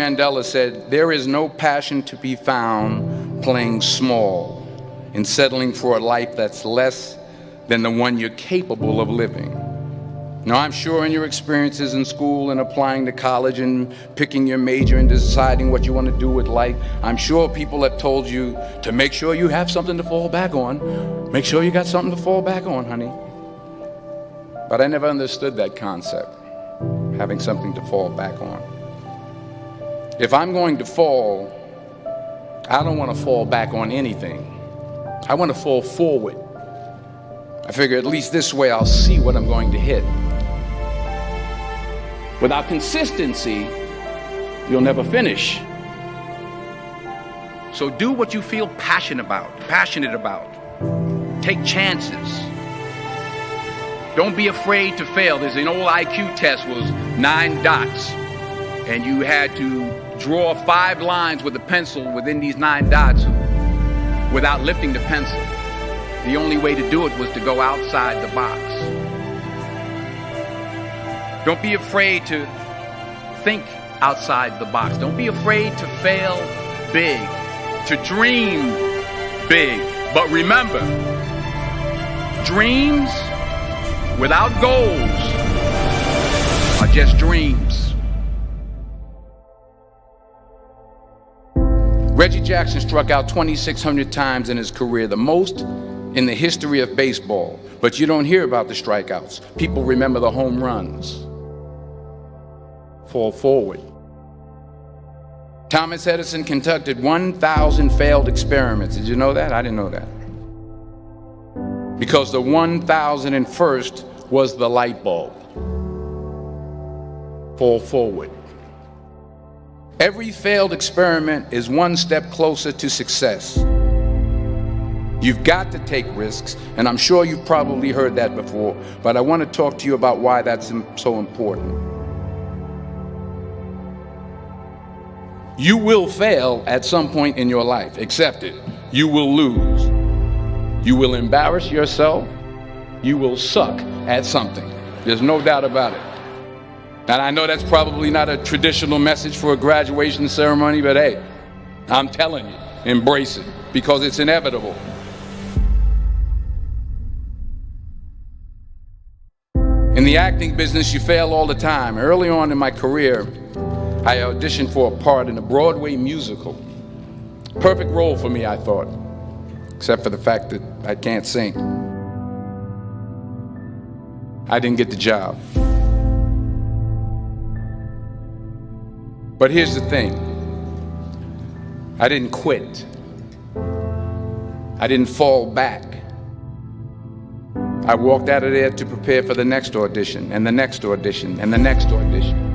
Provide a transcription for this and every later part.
Mandela said, "There is no passion to be found playing small and settling for a life that's less than the one you're capable of living." Now, I'm sure in your experiences in school and applying to college and picking your major and deciding what you want to do with life, I'm sure people have told you to make sure you have something to fall back on. Make sure you got something to fall back on, honey. But I never understood that concept, having something to fall back on. If I'm going to fall, I don't want to fall back on anything. I want to fall forward. I figure at least this way I'll see what I'm going to hit. Without consistency, you'll never finish. So do what you feel passionate about. Take chances. Don't be afraid to fail. There's an old IQ test, was 9 dots, and you had to draw 5 lines with a pencil within these 9 dots without lifting the pencil. The only way to do it was to go outside the box. Don't be afraid to think outside the box. Don't be afraid to fail big, to dream big. But remember, dreams without goals are just dreams. Reggie Jackson struck out 2,600 times in his career, the most in the history of baseball. But you don't hear about the strikeouts. People remember the home runs. Fall forward. Thomas Edison conducted 1,000 failed experiments. Did you know that? I didn't know that. Because the 1,001st was the light bulb. Fall forward. Every failed experiment is one step closer to success. You've got to take risks, and I'm sure you've probably heard that before, but I want to talk to you about why that's so important. You will fail at some point in your life. Accept it. You will lose. You will embarrass yourself. You will suck at something. There's no doubt about it. And I know that's probably not a traditional message for a graduation ceremony, but hey, I'm telling you, embrace it, because it's inevitable. In the acting business, you fail all the time. Early on in my career, I auditioned for a part in a Broadway musical. Perfect role for me, I thought, except for the fact that I can't sing. I didn't get the job. But here's the thing. I didn't quit. I didn't fall back. I walked out of there to prepare for the next audition, and the next audition, and the next audition.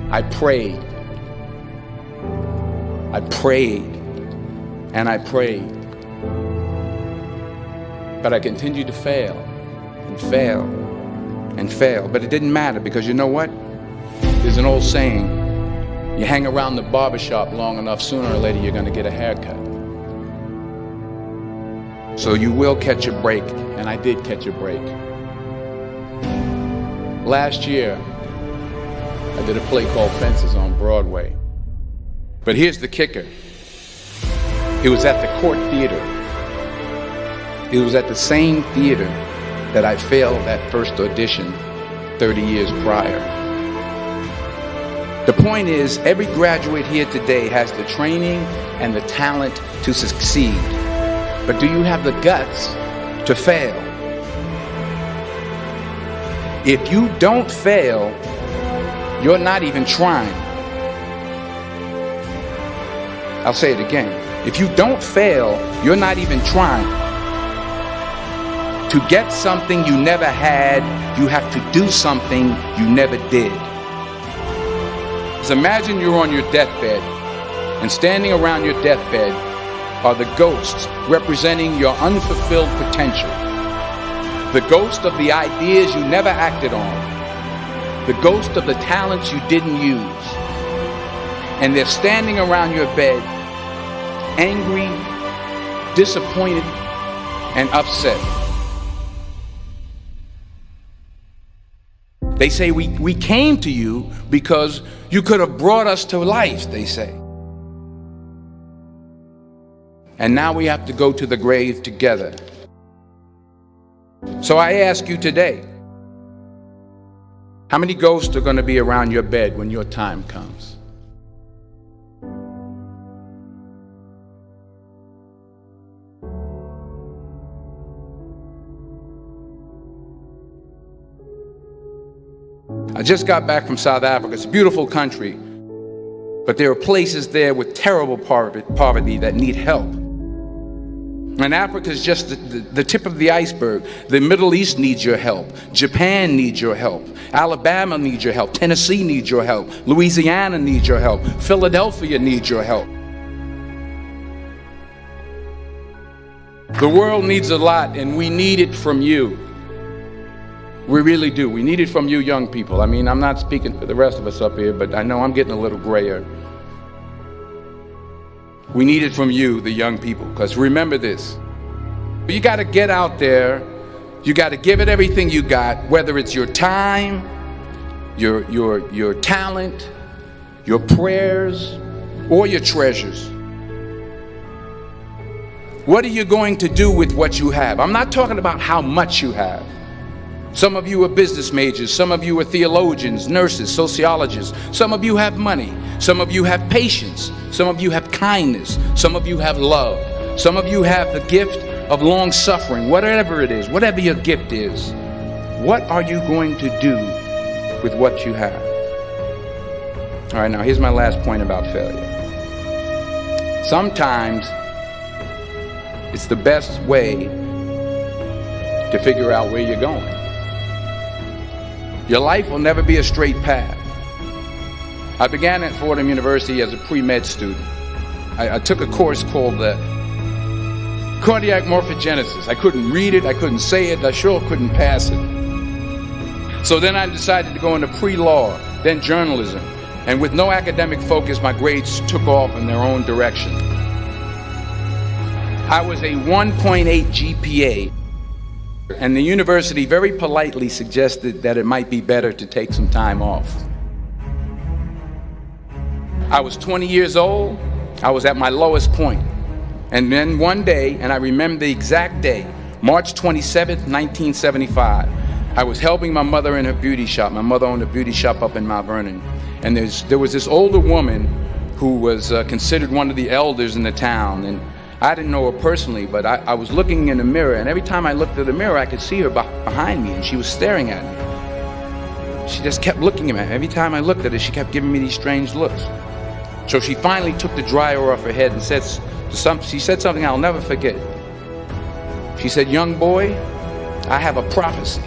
I prayed. I prayed. And I prayed. But I continued to fail, and fail, and fail. But it didn't matter, because you know what? There's an old saying, you hang around the barbershop long enough, sooner or later you're going to get a haircut. So you will catch a break, and I did catch a break. Last year, I did a play called Fences on Broadway. But here's the kicker. It was at the Court Theater. It was at the same theater that I failed that first audition 30 years prior. The point is, every graduate here today has the training and the talent to succeed. But do you have the guts to fail? If you don't fail, you're not even trying. I'll say it again. If you don't fail, you're not even trying. To get something you never had, you have to do something you never did. So imagine you're on your deathbed, and standing around your deathbed are the ghosts representing your unfulfilled potential. The ghost of the ideas you never acted on. The ghost of the talents you didn't use. And they're standing around your bed, angry, disappointed, and upset. They say we came to you because you could have brought us to life, they say. And now we have to go to the grave together. So I ask you today, how many ghosts are going to be around your bed when your time comes? I just got back from South Africa. It's a beautiful country, but there are places there with terrible poverty that need help. And Africa is just the tip of the iceberg. The Middle East needs your help. Japan needs your help. Alabama needs your help. Tennessee needs your help. Louisiana needs your help. Philadelphia needs your help. The world needs a lot, and we need it from you. We really do. We need it from you young people. I mean, I'm not speaking for the rest of us up here, but I know I'm getting a little grayer. We need it from you, the young people, because remember this. You got to get out there. You got to give it everything you got, whether it's your time, your talent, your prayers, or your treasures. What are you going to do with what you have? I'm not talking about how much you have. Some of you are business majors, some of you are theologians, nurses, sociologists, some of you have money, some of you have patience, some of you have kindness, some of you have love, some of you have the gift of long suffering. Whatever it is, whatever your gift is, what are you going to do with what you have? All right, now here's my last point about failure. Sometimes it's the best way to figure out where you're going. Your life will never be a straight path. I began at Fordham University as a pre-med student. I took a course called cardiac morphogenesis. I couldn't read it, I couldn't say it, I sure couldn't pass it. So then I decided to go into pre-law, then journalism. And with no academic focus, my grades took off in their own direction. I was a 1.8 GPA. And the university very politely suggested that it might be better to take some time off. I was 20 years old. I was at my lowest point. And then one day, and I remember the exact day, March 27th, 1975, I was helping my mother in her beauty shop. My mother owned a beauty shop up in Mount Vernon. And there was this older woman who was considered one of the elders in the town. And I didn't know her personally, but I was looking in the mirror, and every time I looked at the mirror, I could see her behind me, and she was staring at me. She just kept looking at me. Every time I looked at her, she kept giving me these strange looks. So she finally took the dryer off her head and she said something I'll never forget. She said, "Young boy, I have a prophecy,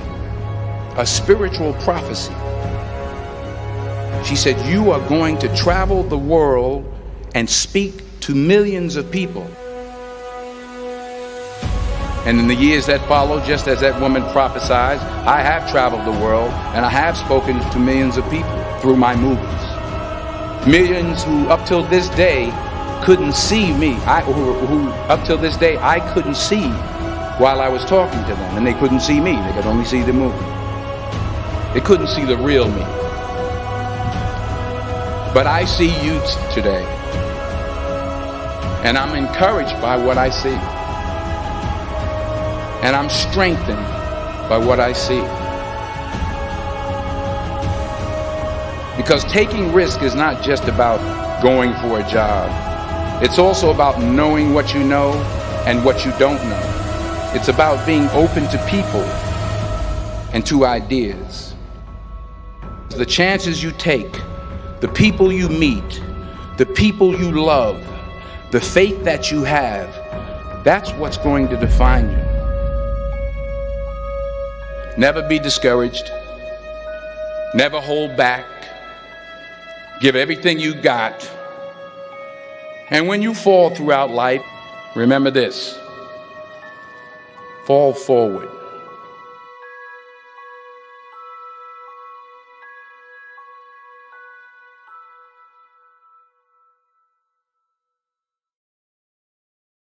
a spiritual prophecy." She said, "You are going to travel the world and speak to millions of people." And in the years that followed, just as that woman prophesied, I have traveled the world and I have spoken to millions of people through my movies. Millions who up till this day couldn't see me, who up till this day I couldn't see while I was talking to them, and they couldn't see me, they could only see the movie. They couldn't see the real me. But I see you today, and I'm encouraged by what I see. And I'm strengthened by what I see. Because taking risk is not just about going for a job. It's also about knowing what you know and what you don't know. It's about being open to people and to ideas. The chances you take, the people you meet, the people you love, the faith that you have, that's what's going to define you. Never be discouraged. Never hold back. Give everything you got. And when you fall throughout life, remember this: fall forward.